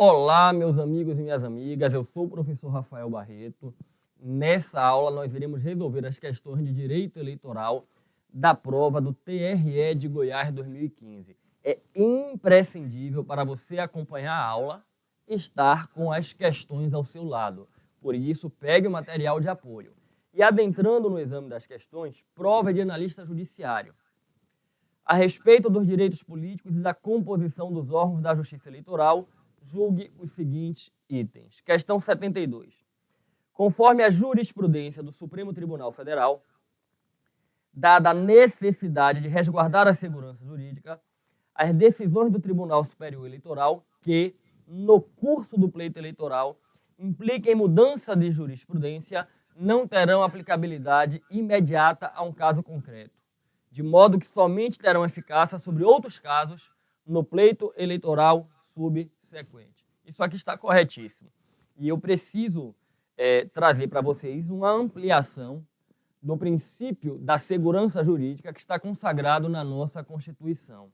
Olá, meus amigos e minhas amigas, eu sou o professor Rafael Barreto. Nessa aula nós iremos resolver as questões de direito eleitoral da prova do TRE de Goiás 2015. É imprescindível para você acompanhar a aula estar com as questões ao seu lado. Por isso, pegue o material de apoio. E adentrando no exame das questões, prova de analista judiciário. A respeito dos direitos políticos e da composição dos órgãos da Justiça Eleitoral, julgue os seguintes itens. Questão 72. Conforme a jurisprudência do Supremo Tribunal Federal, dada a necessidade de resguardar a segurança jurídica, as decisões do Tribunal Superior Eleitoral que, no curso do pleito eleitoral, impliquem mudança de jurisprudência, não terão aplicabilidade imediata a um caso concreto, de modo que somente terão eficácia sobre outros casos no pleito eleitoral subsequente. Isso aqui está corretíssimo. E eu preciso trazer para vocês uma ampliação do princípio da segurança jurídica que está consagrado na nossa Constituição.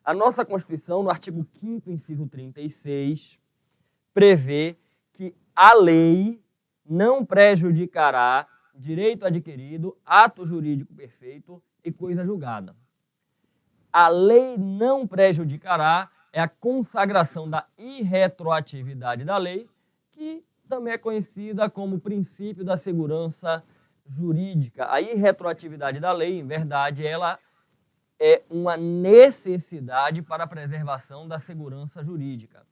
A nossa Constituição, no artigo 5º, inciso 36, prevê que a lei não prejudicará direito adquirido, ato jurídico perfeito e coisa julgada. A lei não prejudicará é a consagração da irretroatividade da lei, que também é conhecida como princípio da segurança jurídica. A irretroatividade da lei, em verdade, ela é uma necessidade para a preservação da segurança jurídica.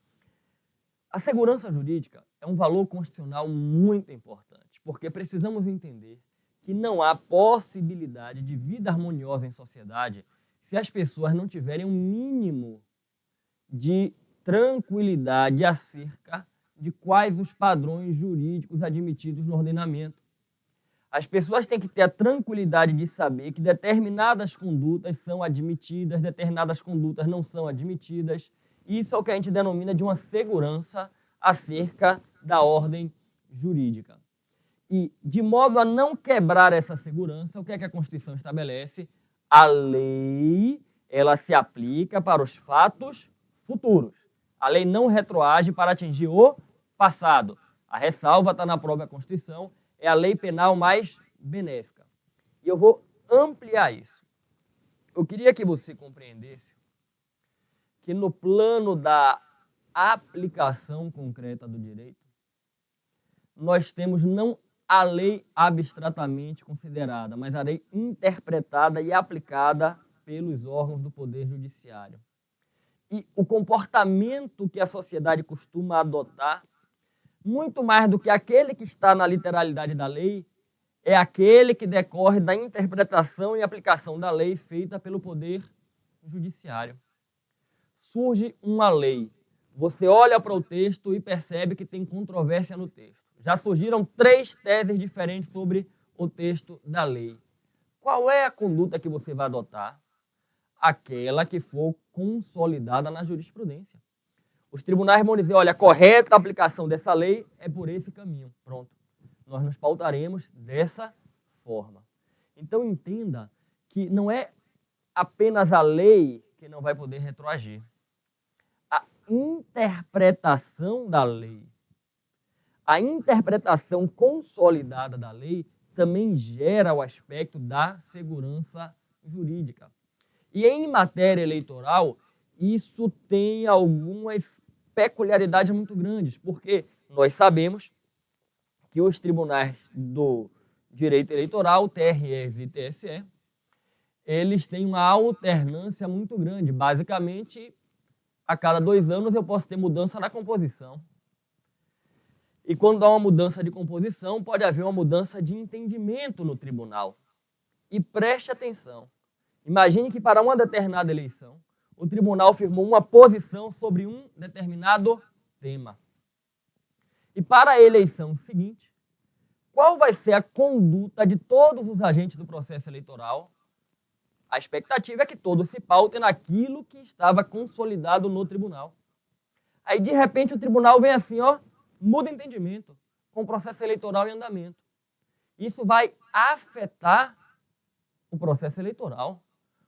A segurança jurídica é um valor constitucional muito importante, porque precisamos entender que não há possibilidade de vida harmoniosa em sociedade se as pessoas não tiverem um mínimo de tranquilidade acerca de quais os padrões jurídicos admitidos no ordenamento. As pessoas têm que ter a tranquilidade de saber que determinadas condutas são admitidas, determinadas condutas não são admitidas. Isso é o que a gente denomina de uma segurança acerca da ordem jurídica. E, de modo a não quebrar essa segurança, o que é que a Constituição estabelece? A lei, ela se aplica para os fatos futuros. A lei não retroage para atingir o passado. A ressalva está na própria Constituição, é a lei penal mais benéfica. E eu vou ampliar isso. Eu queria que você compreendesse que no plano da aplicação concreta do direito, nós temos não a lei abstratamente considerada, mas a lei interpretada e aplicada pelos órgãos do Poder Judiciário. E o comportamento que a sociedade costuma adotar, muito mais do que aquele que está na literalidade da lei, é aquele que decorre da interpretação e aplicação da lei feita pelo Poder Judiciário. Surge uma lei, você olha para o texto e percebe que tem controvérsia no texto. Já surgiram 3 teses diferentes sobre o texto da lei. Qual é a conduta que você vai adotar? Aquela que for consolidada na jurisprudência. Os tribunais vão dizer, olha, a correta aplicação dessa lei é por esse caminho. Pronto. Nós nos pautaremos dessa forma. Então entenda que não é apenas a lei que não vai poder retroagir. A interpretação da lei, a interpretação consolidada da lei também gera o aspecto da segurança jurídica. E em matéria eleitoral, isso tem algumas peculiaridades muito grandes, porque nós sabemos que os tribunais do direito eleitoral, TREs e TSE, eles têm uma alternância muito grande. Basicamente, a cada 2 anos eu posso ter mudança na composição. E quando há uma mudança de composição, pode haver uma mudança de entendimento no tribunal. E preste atenção. Imagine que para uma determinada eleição, o tribunal firmou uma posição sobre um determinado tema. E para a eleição seguinte, qual vai ser a conduta de todos os agentes do processo eleitoral? A expectativa é que todos se pautem naquilo que estava consolidado no tribunal. Aí, de repente, o tribunal vem assim, muda entendimento, com o processo eleitoral em andamento. Isso vai afetar o processo eleitoral,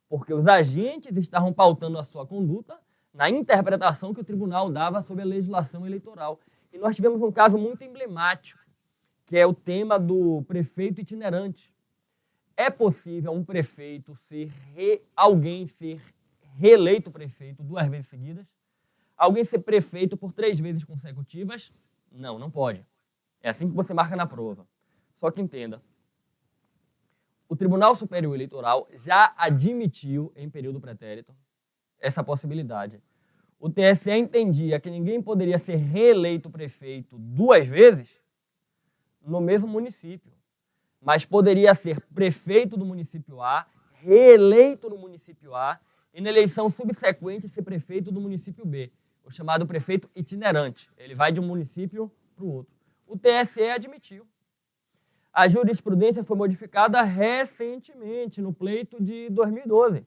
porque os agentes estavam pautando a sua conduta na interpretação que o tribunal dava sobre a legislação eleitoral. E nós tivemos um caso muito emblemático, que é o tema do prefeito itinerante. É possível um prefeito alguém ser reeleito prefeito 2 vezes seguidas? Alguém ser prefeito por 3 vezes consecutivas? Não, não pode. É assim que você marca na prova. Só que entenda, o Tribunal Superior Eleitoral já admitiu, em período pretérito, essa possibilidade. O TSE entendia que ninguém poderia ser reeleito prefeito 2 vezes no mesmo município, mas poderia ser prefeito do município A, reeleito no município A, e na eleição subsequente ser prefeito do município B, o chamado prefeito itinerante. Ele vai de um município para o outro. O TSE admitiu. A jurisprudência foi modificada recentemente, no pleito de 2012.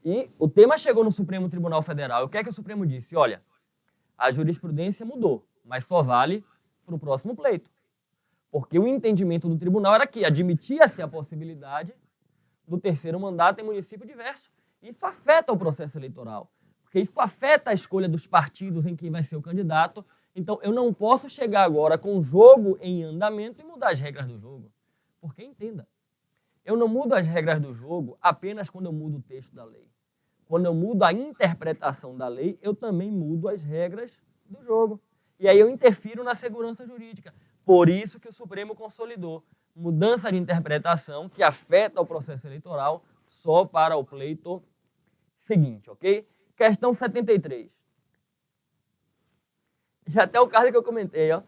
E o tema chegou no Supremo Tribunal Federal. E o que é que o Supremo disse? Olha, a jurisprudência mudou, mas só vale para o próximo pleito. Porque o entendimento do tribunal era que admitia-se a possibilidade do terceiro mandato em município diverso. Isso afeta o processo eleitoral, porque isso afeta a escolha dos partidos em quem vai ser o candidato. Então, eu não posso chegar agora com o jogo em andamento e mudar as regras do jogo. Porque, entenda, eu não mudo as regras do jogo apenas quando eu mudo o texto da lei. Quando eu mudo a interpretação da lei, eu também mudo as regras do jogo. E aí eu interfiro na segurança jurídica. Por isso que o Supremo consolidou mudança de interpretação que afeta o processo eleitoral só para o pleito seguinte, ok? Questão 73. Já até o caso que eu comentei, ó.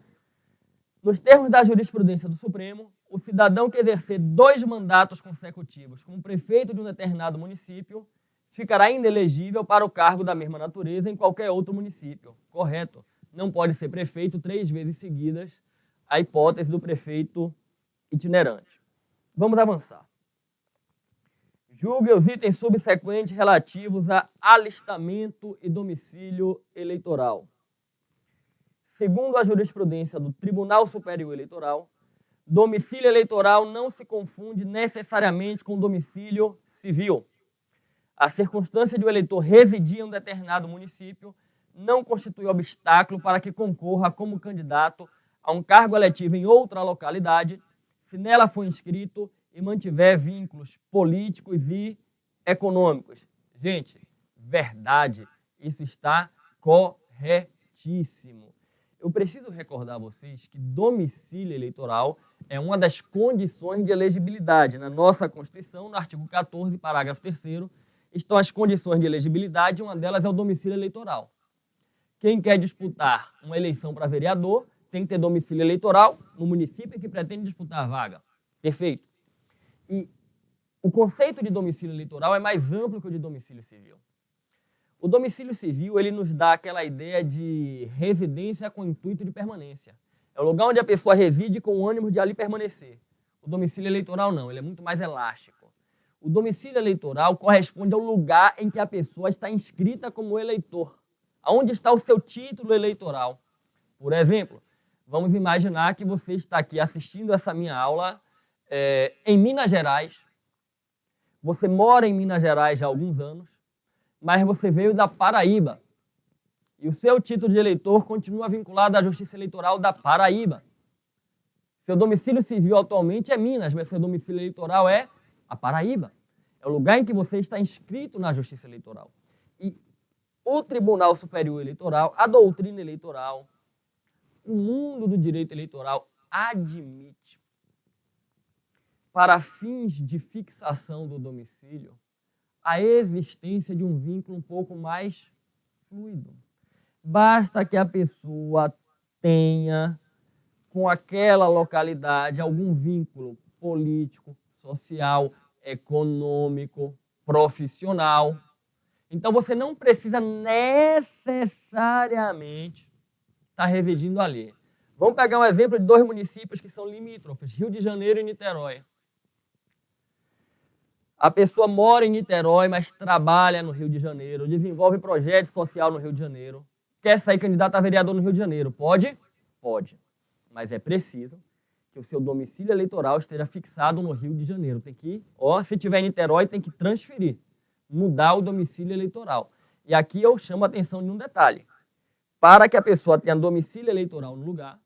Nos termos da jurisprudência do Supremo, o cidadão que exercer 2 mandatos consecutivos como prefeito de um determinado município ficará inelegível para o cargo da mesma natureza em qualquer outro município. Correto. Não pode ser prefeito 3 vezes seguidas, a hipótese do prefeito itinerante. Vamos avançar. Julgue os itens subsequentes relativos a alistamento e domicílio eleitoral. Segundo a jurisprudência do Tribunal Superior Eleitoral, domicílio eleitoral não se confunde necessariamente com domicílio civil. A circunstância de o eleitor residir em um determinado município não constitui obstáculo para que concorra como candidato a um cargo eletivo em outra localidade, se nela for inscrito e mantiver vínculos políticos e econômicos. Gente, verdade, isso está corretíssimo. Eu preciso recordar a vocês que domicílio eleitoral é uma das condições de elegibilidade. Na nossa Constituição, no artigo 14, parágrafo 3º, estão as condições de elegibilidade, uma delas é o domicílio eleitoral. Quem quer disputar uma eleição para vereador tem que ter domicílio eleitoral no município que pretende disputar a vaga. Perfeito. E o conceito de domicílio eleitoral é mais amplo que o de domicílio civil. O domicílio civil, ele nos dá aquela ideia de residência com intuito de permanência. É o lugar onde a pessoa reside com o ânimo de ali permanecer. O domicílio eleitoral não, ele é muito mais elástico. O domicílio eleitoral corresponde ao lugar em que a pessoa está inscrita como eleitor. Aonde está o seu título eleitoral? Por exemplo, vamos imaginar que você está aqui assistindo essa minha aula em Minas Gerais. Você mora em Minas Gerais há alguns anos, mas você veio da Paraíba. E o seu título de eleitor continua vinculado à Justiça Eleitoral da Paraíba. Seu domicílio civil atualmente é Minas, mas seu domicílio eleitoral é a Paraíba. É o lugar em que você está inscrito na Justiça Eleitoral. E o Tribunal Superior Eleitoral, a doutrina eleitoral, o mundo do direito eleitoral admite, para fins de fixação do domicílio, a existência de um vínculo um pouco mais fluido. Basta que a pessoa tenha com aquela localidade algum vínculo político, social, econômico, profissional. Então você não precisa necessariamente estar residindo ali. Vamos pegar um exemplo de 2 municípios que são limítrofes, Rio de Janeiro e Niterói. A pessoa mora em Niterói, mas trabalha no Rio de Janeiro, desenvolve projeto social no Rio de Janeiro, quer sair candidato a vereador no Rio de Janeiro. Pode? Pode. Mas é preciso que o seu domicílio eleitoral esteja fixado no Rio de Janeiro. Tem que, se tiver em Niterói, tem que transferir, mudar o domicílio eleitoral. E aqui eu chamo a atenção de um detalhe. Para que a pessoa tenha domicílio eleitoral no lugar,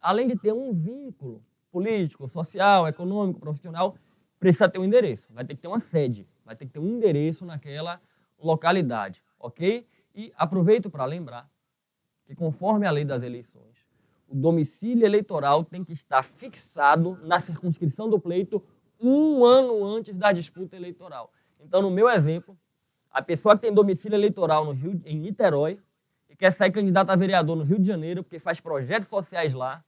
além de ter um vínculo político, social, econômico, profissional, precisa ter um endereço. Vai ter que ter uma sede, vai ter que ter um endereço naquela localidade, ok? E aproveito para lembrar que, conforme a lei das eleições, o domicílio eleitoral tem que estar fixado na circunscrição do pleito 1 ano antes da disputa eleitoral. Então, no meu exemplo, a pessoa que tem domicílio eleitoral no Rio, em Niterói e quer sair candidata a vereador no Rio de Janeiro, porque faz projetos sociais lá,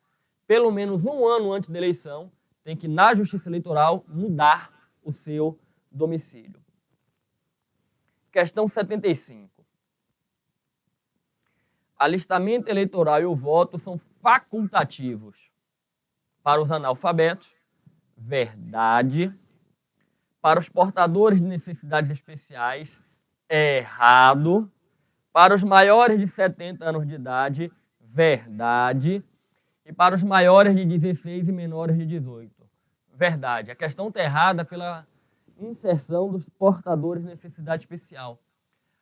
pelo menos 1 ano antes da eleição, tem que, na Justiça Eleitoral, mudar o seu domicílio. Questão 75. Alistamento eleitoral e o voto são facultativos para os analfabetos, verdade. Para os portadores de necessidades especiais, errado. Para os maiores de 70 anos de idade, verdade. E para os maiores de 16 e menores de 18, verdade. A questão está errada pela inserção dos portadores de necessidade especial.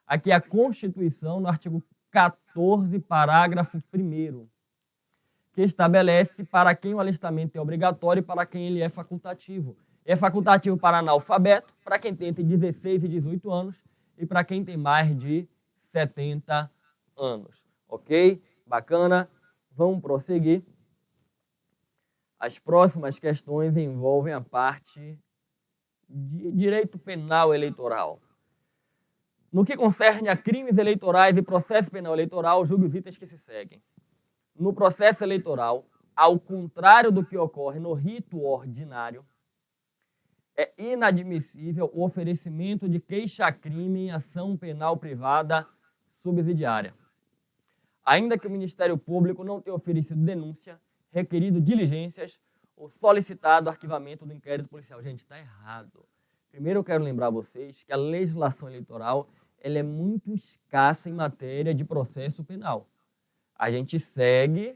Aqui a Constituição, no artigo 14, parágrafo 1º, que estabelece para quem o alistamento é obrigatório e para quem ele é facultativo. É facultativo para analfabeto, para quem tem entre 16 e 18 anos e para quem tem mais de 70 anos. Ok? Bacana? Vamos prosseguir. As próximas questões envolvem a parte de direito penal eleitoral. No que concerne a crimes eleitorais e processo penal eleitoral, julgue os itens que se seguem. No processo eleitoral, ao contrário do que ocorre no rito ordinário, é inadmissível o oferecimento de queixa-crime em ação penal privada subsidiária. Ainda que o Ministério Público não tenha oferecido denúncia, requerido diligências ou solicitado arquivamento do inquérito policial. Gente, está errado. Primeiro eu quero lembrar a vocês que a legislação eleitoral ela é muito escassa em matéria de processo penal. A gente segue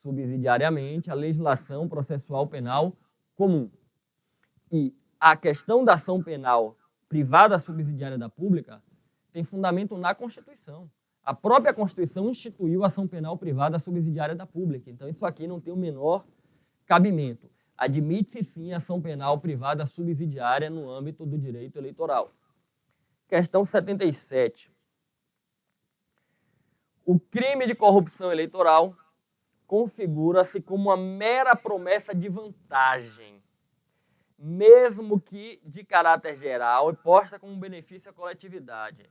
subsidiariamente a legislação processual penal comum. E a questão da ação penal privada subsidiária da pública tem fundamento na Constituição. A própria Constituição instituiu a ação penal privada subsidiária da pública. Então, isso aqui não tem o menor cabimento. Admite-se, sim, a ação penal privada subsidiária no âmbito do direito eleitoral. Questão 77. O crime de corrupção eleitoral configura-se como uma mera promessa de vantagem, mesmo que de caráter geral e posta como benefício à coletividade,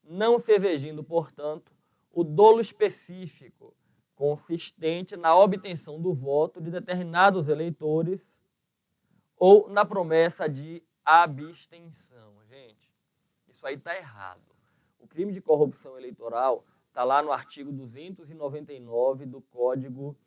não se exigindo, portanto, o dolo específico consistente na obtenção do voto de determinados eleitores ou na promessa de abstenção. Gente, isso aí está errado. O crime de corrupção eleitoral está lá no artigo 299 do Código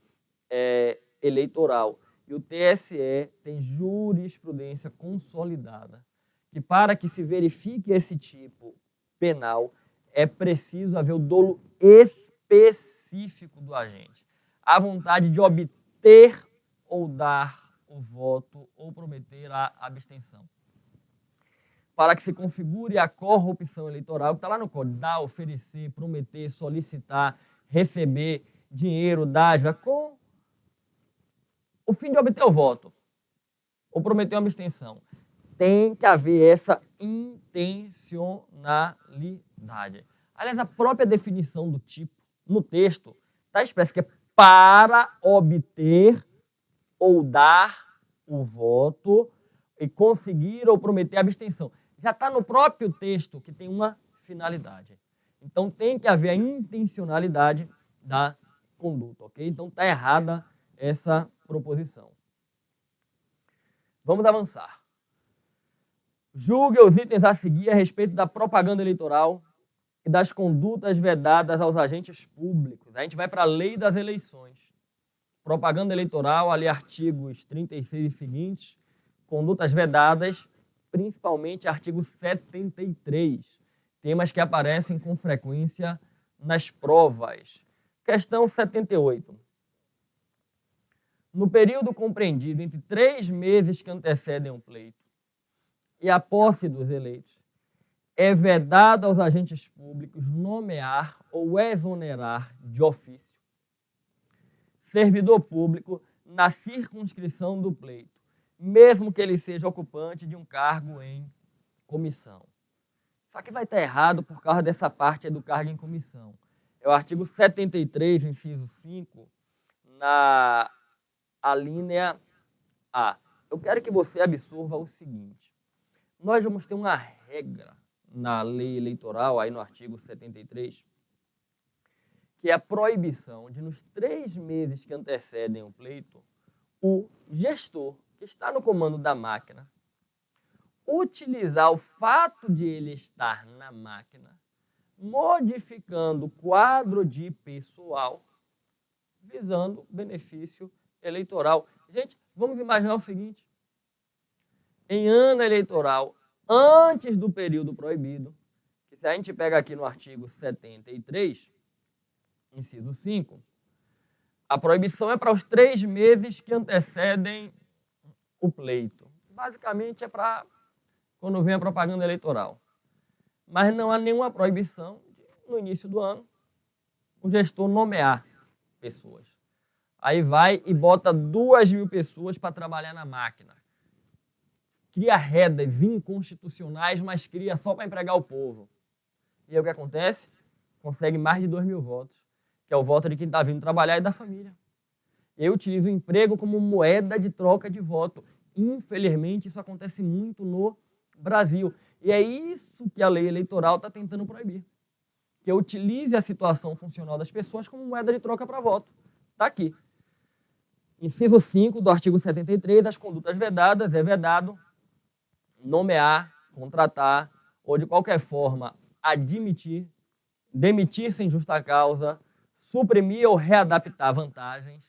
Eleitoral. E o TSE tem jurisprudência consolidada que para que se verifique esse tipo penal, é preciso haver o dolo específico do agente. A vontade de obter ou dar o voto ou prometer a abstenção. Para que se configure a corrupção eleitoral, que está lá no código, dar, oferecer, prometer, solicitar, receber dinheiro, dádiva, com o fim de obter o voto ou prometer uma abstenção. Tem que haver essa intencionalidade. Aliás, a própria definição do tipo no texto está expressa que é para obter ou dar o voto e conseguir ou prometer a abstenção. Já está no próprio texto que tem uma finalidade. Então tem que haver a intencionalidade da conduta, ok? Então está errada essa proposição. Vamos avançar. Julgue os itens a seguir a respeito da propaganda eleitoral e das condutas vedadas aos agentes públicos. A gente vai para a lei das eleições. Propaganda eleitoral, ali artigos 36 e seguintes, condutas vedadas, principalmente artigo 73, temas que aparecem com frequência nas provas. Questão 78. No período compreendido entre 3 meses que antecedem o pleito e a posse dos eleitos, é vedado aos agentes públicos nomear ou exonerar de ofício servidor público na circunscrição do pleito, mesmo que ele seja ocupante de um cargo em comissão. Só que vai estar errado por causa dessa parte do cargo em comissão. É o artigo 73, inciso 5, na alínea A. Eu quero que você absorva o seguinte. Nós vamos ter uma regra na lei eleitoral, aí no artigo 73, que é a proibição de, nos 3 meses que antecedem o pleito, o gestor que está no comando da máquina utilizar o fato de ele estar na máquina, modificando o quadro de pessoal, visando benefício eleitoral. Gente, vamos imaginar o seguinte. Em ano eleitoral, antes do período proibido, que se a gente pega aqui no artigo 73, inciso 5, a proibição é para os 3 meses que antecedem o pleito. Basicamente é para quando vem a propaganda eleitoral. Mas não há nenhuma proibição de, no início do ano, o gestor nomear pessoas. Aí vai e bota 2.000 pessoas para trabalhar na máquina. Cria redas inconstitucionais, mas cria só para empregar o povo. E aí o que acontece? Consegue mais de 2.000 votos, que é o voto de quem está vindo trabalhar e da família. Eu utilizo o emprego como moeda de troca de voto. Infelizmente, isso acontece muito no Brasil. E é isso que a lei eleitoral está tentando proibir. Que eu utilize a situação funcional das pessoas como moeda de troca para voto. Está aqui. Inciso 5 do artigo 73, as condutas vedadas, é vedado nomear, contratar ou de qualquer forma admitir, demitir sem justa causa, suprimir ou readaptar vantagens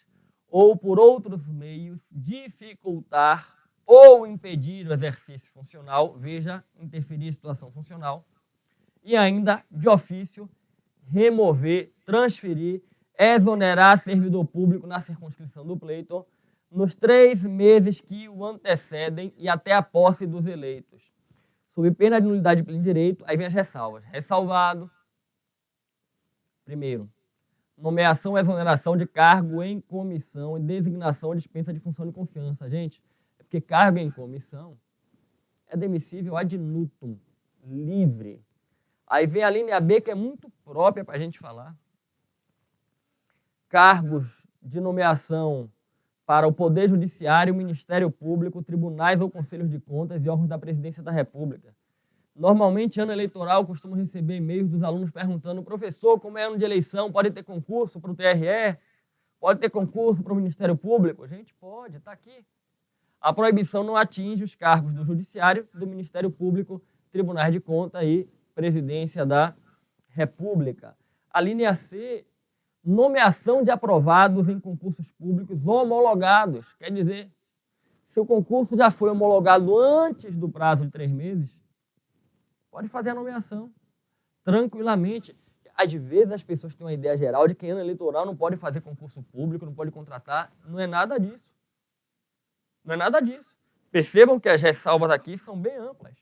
ou por outros meios dificultar ou impedir o exercício funcional, veja, interferir em situação funcional, e ainda, de ofício, remover, transferir, exonerar servidor público na circunscrição do pleito nos 3 meses que o antecedem e até a posse dos eleitos. Sob pena de nulidade de pleno direito, aí vem as ressalvas. Ressalvado, primeiro, nomeação ou exoneração de cargo em comissão e designação ou dispensa de função de confiança. Gente, é porque cargo em comissão é demissível ad nutum, livre. Aí vem a linha B, que é muito própria para a gente falar. Cargos de nomeação para o Poder Judiciário, Ministério Público, tribunais ou conselhos de contas e órgãos da Presidência da República. Normalmente, ano eleitoral, costumo receber e-mails dos alunos perguntando: professor, como é ano de eleição, pode ter concurso para o TRE? Pode ter concurso para o Ministério Público? Gente, pode, está aqui. A proibição não atinge os cargos do Judiciário, do Ministério Público, tribunais de contas e Presidência da República. A linha C, nomeação de aprovados em concursos públicos homologados. Quer dizer, se o concurso já foi homologado antes do prazo de 3 meses, pode fazer a nomeação tranquilamente. Às vezes as pessoas têm uma ideia geral de que em ano eleitoral não pode fazer concurso público, não pode contratar. Não é nada disso. Não é nada disso. Percebam que as ressalvas aqui são bem amplas.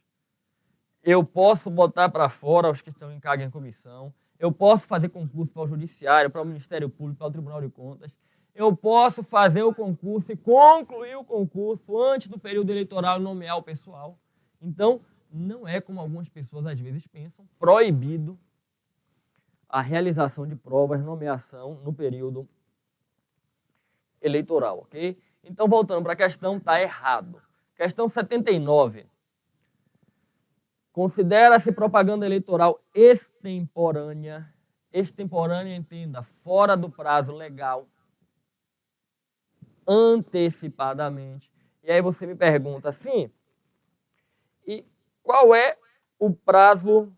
Eu posso botar para fora os que estão em cargo em comissão. Eu posso fazer concurso para o Judiciário, para o Ministério Público, para o Tribunal de Contas. Eu posso fazer o concurso e concluir o concurso antes do período eleitoral e nomear o pessoal. Então, não é como algumas pessoas às vezes pensam, proibido a realização de provas, nomeação no período eleitoral, ok? Então, voltando para a questão, está errado. Questão 79. Considera-se propaganda eleitoral extemporânea, entenda, fora do prazo legal, antecipadamente. E aí você me pergunta assim, e qual é o prazo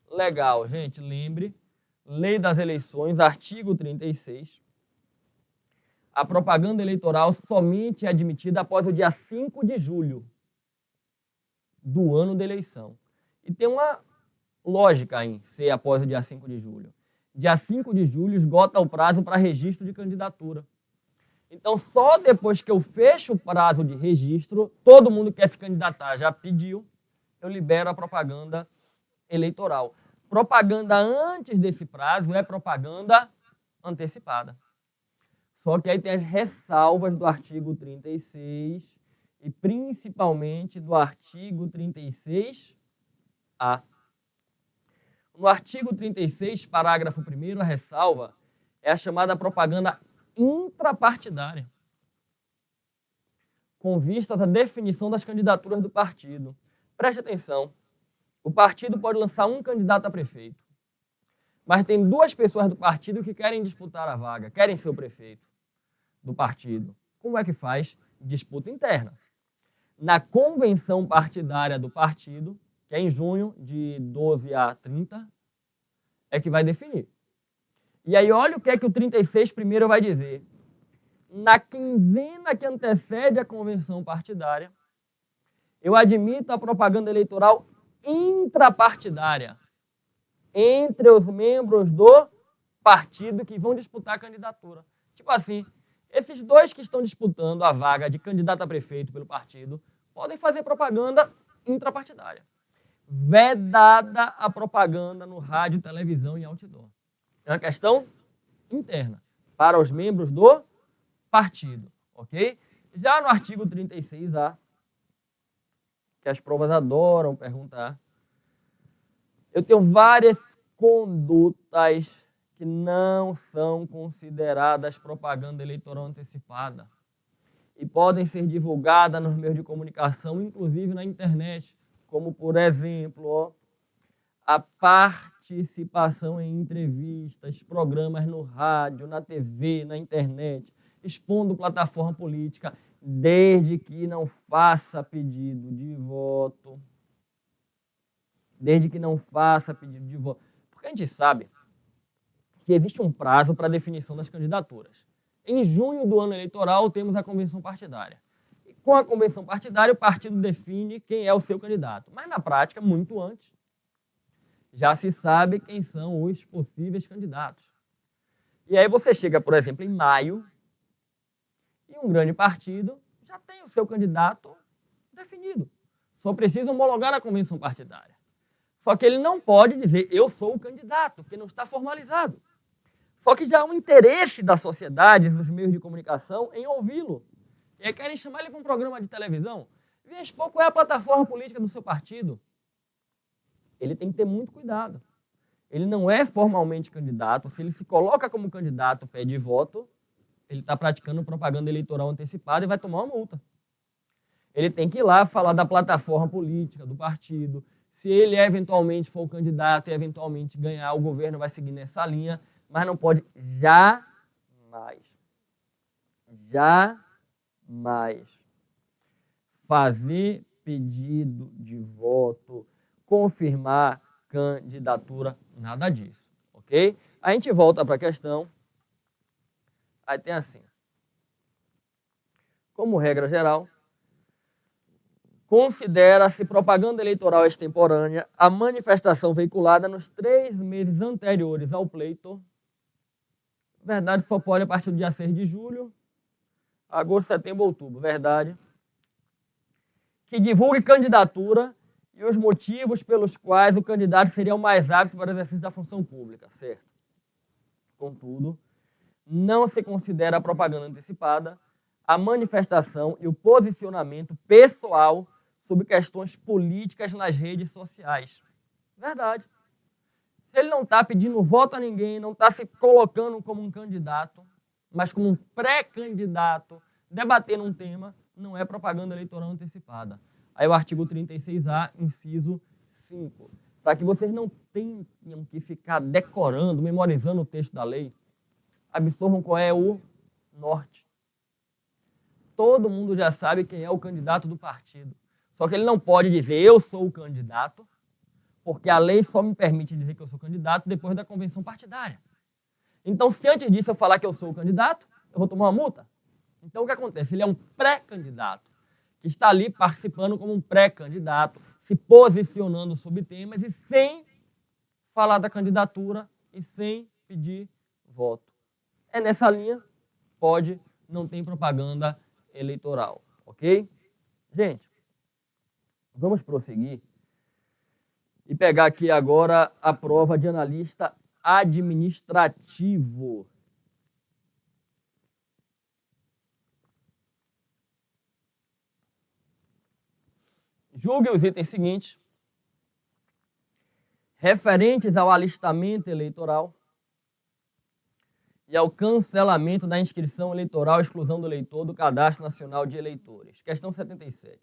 legal? Gente, lembre, Lei das Eleições, artigo 36, a propaganda eleitoral somente é admitida após o dia 5 de julho do ano da eleição. E tem uma lógica em ser após o dia 5 de julho. Dia 5 de julho esgota o prazo para registro de candidatura. Então, só depois que eu fecho o prazo de registro, todo mundo quer se candidatar, já pediu, eu libero a propaganda eleitoral. Propaganda antes desse prazo é propaganda antecipada. Só que aí tem as ressalvas do artigo 36 e principalmente do artigo 36A. No artigo 36, parágrafo 1º, a ressalva é a chamada propaganda intrapartidária, com vistas à definição das candidaturas do partido. Preste atenção, o partido pode lançar um candidato a prefeito, mas tem duas pessoas do partido que querem disputar a vaga, querem ser o prefeito do partido. Como é que faz? Disputa interna. Na convenção partidária do partido, que é em junho, de 12 a 30, é que vai definir. E aí olha o que é que o 36 primeiro vai dizer. Na quinzena que antecede a convenção partidária, eu admito a propaganda eleitoral intrapartidária entre os membros do partido que vão disputar a candidatura. Tipo assim, esses dois que estão disputando a vaga de candidato a prefeito pelo partido podem fazer propaganda intrapartidária. Vedada a propaganda no rádio, televisão e outdoor. É uma questão interna para os membros do partido, ok? Já no artigo 36A, que as provas adoram perguntar, eu tenho várias condutas que não são consideradas propaganda eleitoral antecipada e podem ser divulgadas nos meios de comunicação, inclusive na internet, como, por exemplo, a participação em entrevistas, programas no rádio, na TV, na internet, expondo plataforma política, desde que não faça pedido de voto. Desde que não faça pedido de voto. Porque a gente sabe que existe um prazo para a definição das candidaturas. Em junho do ano eleitoral, temos a convenção partidária. E com a convenção partidária, o partido define quem é o seu candidato. Mas, na prática, muito antes, já se sabe quem são os possíveis candidatos. E aí você chega, por exemplo, em maio, e um grande partido já tem o seu candidato definido. Só precisa homologar na convenção partidária. Só que ele não pode dizer, eu sou o candidato, porque não está formalizado. Só que já há um interesse da sociedade, dos meios de comunicação, em ouvi-lo. E aí querem chamar ele para um programa de televisão. Veja qual é a plataforma política do seu partido. Ele tem que ter muito cuidado. Ele não é formalmente candidato. Se ele se coloca como candidato, pede voto, ele está praticando propaganda eleitoral antecipada e vai tomar uma multa. Ele tem que ir lá falar da plataforma política do partido. Se ele eventualmente for o candidato e eventualmente ganhar, o governo vai seguir nessa linha, mas não pode jamais fazer pedido de voto, confirmar candidatura, nada disso, ok? A gente volta para a questão, aí tem assim, como regra geral, considera-se propaganda eleitoral extemporânea a manifestação veiculada nos 3 meses anteriores ao pleito. Verdade, só pode a partir do dia 6 de julho, agosto, setembro, outubro. Verdade. Que divulgue candidatura e os motivos pelos quais o candidato seria o mais apto para o exercício da função pública, certo? Contudo, não se considera a propaganda antecipada a manifestação e o posicionamento pessoal sobre questões políticas nas redes sociais. Verdade. Se ele não está pedindo voto a ninguém, não está se colocando como um candidato, mas como um pré-candidato, debatendo um tema, não é propaganda eleitoral antecipada. Aí o artigo 36A, inciso 5. Para que vocês não tenham que ficar decorando, memorizando o texto da lei, absorvam qual é o norte. Todo mundo já sabe quem é o candidato do partido. Só que ele não pode dizer, eu sou o candidato, porque a lei só me permite dizer que eu sou candidato depois da convenção partidária. Então, se antes disso eu falar que eu sou o candidato, eu vou tomar uma multa. Então, o que acontece? Ele é um pré-candidato, que está ali participando como um pré-candidato, se posicionando sobre temas e sem falar da candidatura e sem pedir voto. É nessa linha, pode, não tem propaganda eleitoral, ok? Gente, vamos prosseguir. E pegar aqui agora a prova de analista administrativo. Julgue os itens seguintes, referentes ao alistamento eleitoral e ao cancelamento da inscrição eleitoral, exclusão do eleitor do Cadastro Nacional de Eleitores. Questão 77.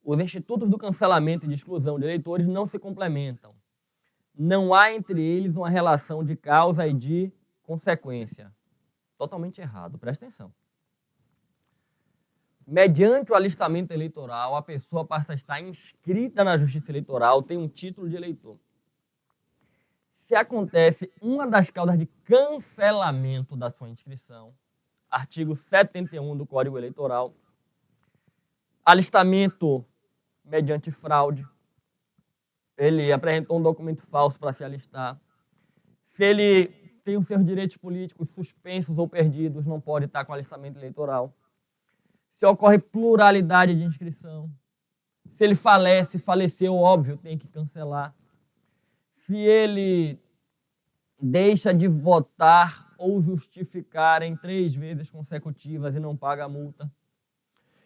Os institutos do cancelamento e de exclusão de eleitores não se complementam. Não há entre eles uma relação de causa e de consequência. Totalmente errado, presta atenção. Mediante o alistamento eleitoral, a pessoa passa a estar inscrita na Justiça Eleitoral, tem um título de eleitor. Se acontece uma das causas de cancelamento da sua inscrição, artigo 71 do Código Eleitoral, alistamento mediante fraude, ele apresentou um documento falso para se alistar, se ele tem os seus direitos políticos suspensos ou perdidos, não pode estar com alistamento eleitoral. Se ocorre pluralidade de inscrição, se ele falece, faleceu, óbvio, tem que cancelar. Se ele deixa de votar ou justificar em 3 vezes consecutivas e não paga a multa.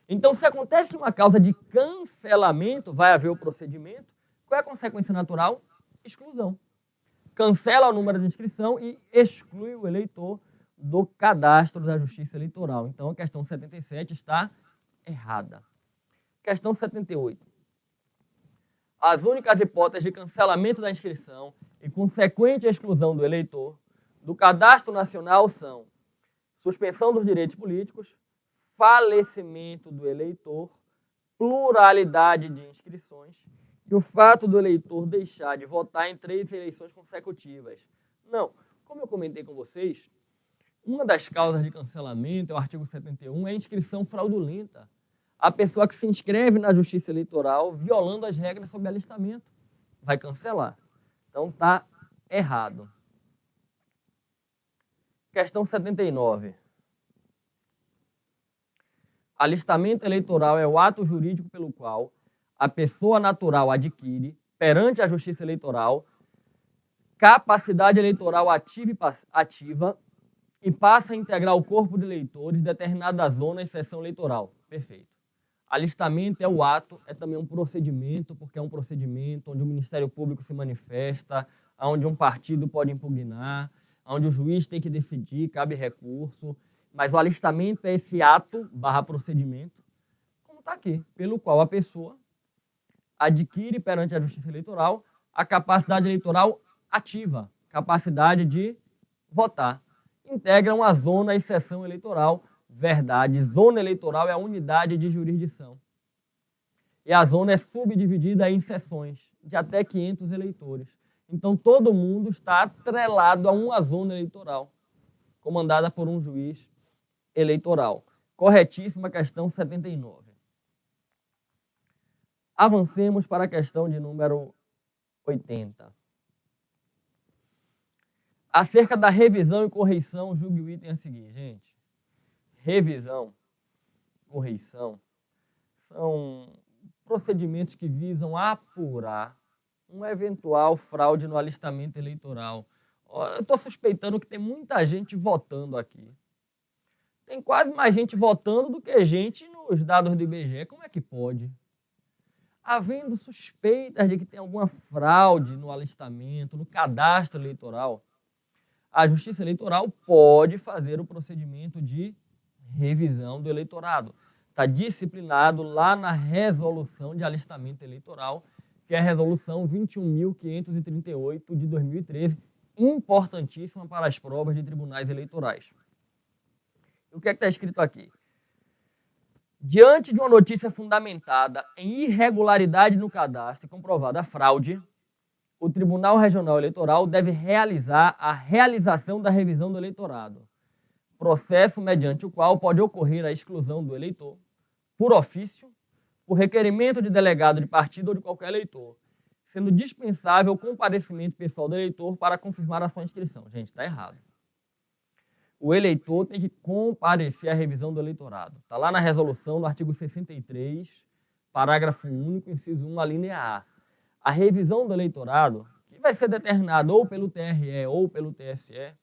Então, se acontece uma causa de cancelamento, vai haver o procedimento. Qual é a consequência natural? Exclusão. Cancela o número de inscrição e exclui o eleitor do cadastro da Justiça Eleitoral. Então, a questão 77 está errada. Questão 78. As únicas hipóteses de cancelamento da inscrição e consequente exclusão do eleitor do Cadastro Nacional são suspensão dos direitos políticos, falecimento do eleitor, pluralidade de inscrições e o fato do eleitor deixar de votar em 3 eleições consecutivas. Não, como eu comentei com vocês, uma das causas de cancelamento, é o artigo 71, é a inscrição fraudulenta. A pessoa que se inscreve na Justiça Eleitoral violando as regras sobre alistamento vai cancelar. Então está errado. Questão 79. Alistamento eleitoral é o ato jurídico pelo qual a pessoa natural adquire, perante a Justiça Eleitoral, capacidade eleitoral ativa e passa a integrar o corpo de eleitores de determinada zona e seção eleitoral. Perfeito. Alistamento é o ato, é também um procedimento, porque é um procedimento onde o Ministério Público se manifesta, onde um partido pode impugnar, onde o juiz tem que decidir, cabe recurso. Mas o alistamento é esse ato / procedimento, como está aqui, pelo qual a pessoa adquire perante a Justiça Eleitoral a capacidade eleitoral ativa, capacidade de votar. Integra uma zona e seção eleitoral. Verdade, zona eleitoral é a unidade de jurisdição. E a zona é subdividida em seções de até 500 eleitores. Então, todo mundo está atrelado a uma zona eleitoral, comandada por um juiz eleitoral. Corretíssima questão 79. Avancemos para a questão de número 80. Acerca da revisão e correição, julgue o item a seguir, gente. Revisão, correição, são procedimentos que visam apurar uma eventual fraude no alistamento eleitoral. Eu estou suspeitando que tem muita gente votando aqui. Tem quase mais gente votando do que gente nos dados do IBGE. Como é que pode? Havendo suspeitas de que tem alguma fraude no alistamento, no cadastro eleitoral, a Justiça Eleitoral pode fazer o procedimento de revisão do eleitorado. Está disciplinado lá na resolução de alistamento eleitoral, que é a resolução 21.538 de 2013, importantíssima para as provas de tribunais eleitorais. E o que é que está escrito aqui? Diante de uma notícia fundamentada em irregularidade no cadastro e comprovada a fraude, o Tribunal Regional Eleitoral deve realizar a realização da revisão do eleitorado, processo mediante o qual pode ocorrer a exclusão do eleitor, por ofício, por requerimento de delegado de partido ou de qualquer eleitor, sendo dispensável o comparecimento pessoal do eleitor para confirmar a sua inscrição. Gente, está errado. O eleitor tem que comparecer à revisão do eleitorado. Está lá na resolução, no artigo 63, parágrafo único, inciso 1, a linha A. A revisão do eleitorado, que vai ser determinada ou pelo TRE ou pelo TSE,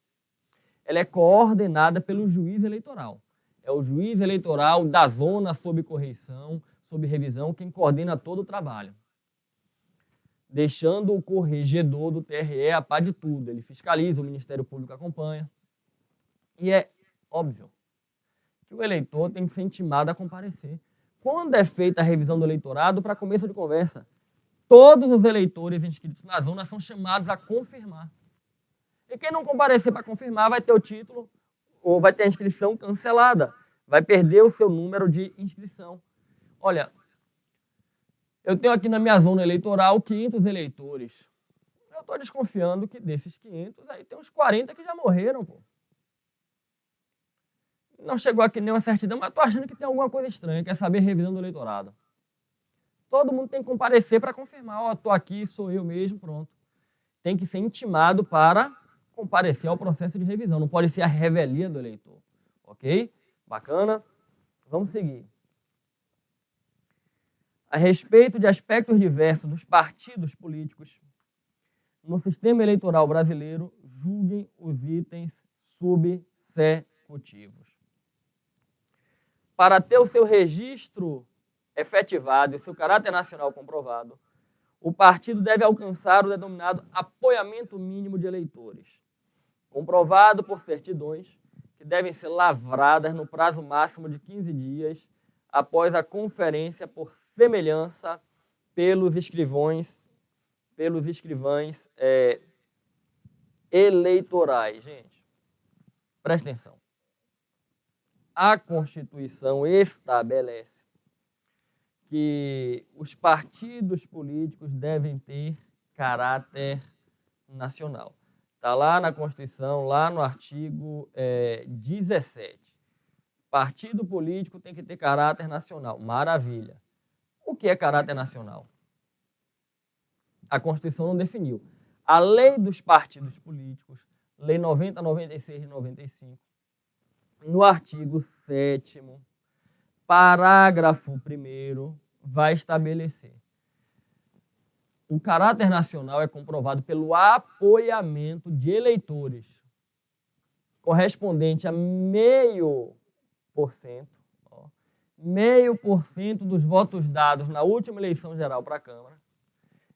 ela é coordenada pelo juiz eleitoral. É o juiz eleitoral da zona sob correição, sob revisão, quem coordena todo o trabalho. Deixando o corregedor do TRE a par de tudo. Ele fiscaliza, o Ministério Público acompanha. E é óbvio que o eleitor tem que ser intimado a comparecer. Quando é feita a revisão do eleitorado, para começo de conversa, todos os eleitores inscritos na zona são chamados a confirmar. E quem não comparecer para confirmar vai ter o título ou vai ter a inscrição cancelada. Vai perder o seu número de inscrição. Olha, eu tenho aqui na minha zona eleitoral 500 eleitores. Eu estou desconfiando que desses 500, aí tem uns 40 que já morreram, pô. Não chegou aqui nenhuma certidão, mas estou achando que tem alguma coisa estranha, quer saber revisão do eleitorado. Todo mundo tem que comparecer para confirmar, ó, estou aqui, sou eu mesmo, pronto. Tem que ser intimado para comparecer ao processo de revisão, não pode ser a revelia do eleitor. Ok? Bacana? Vamos seguir. A respeito de aspectos diversos dos partidos políticos no sistema eleitoral brasileiro, julguem os itens subsecutivos. Para ter o seu registro efetivado e o seu caráter nacional comprovado, o partido deve alcançar o denominado apoiamento mínimo de eleitores, comprovado por certidões que devem ser lavradas no prazo máximo de 15 dias após a conferência por semelhança pelos escrivães eleitorais. Gente, presta atenção. A Constituição estabelece que os partidos políticos devem ter caráter nacional. Está lá na Constituição, lá no artigo 17. Partido político tem que ter caráter nacional. Maravilha. O que é caráter nacional? A Constituição não definiu. A lei dos partidos políticos, Lei 90, 96 e 95, no artigo 7º, parágrafo 1º, vai estabelecer. O caráter nacional é comprovado pelo apoiamento de eleitores, correspondente a 0,5% dos votos dados na última eleição geral para a Câmara,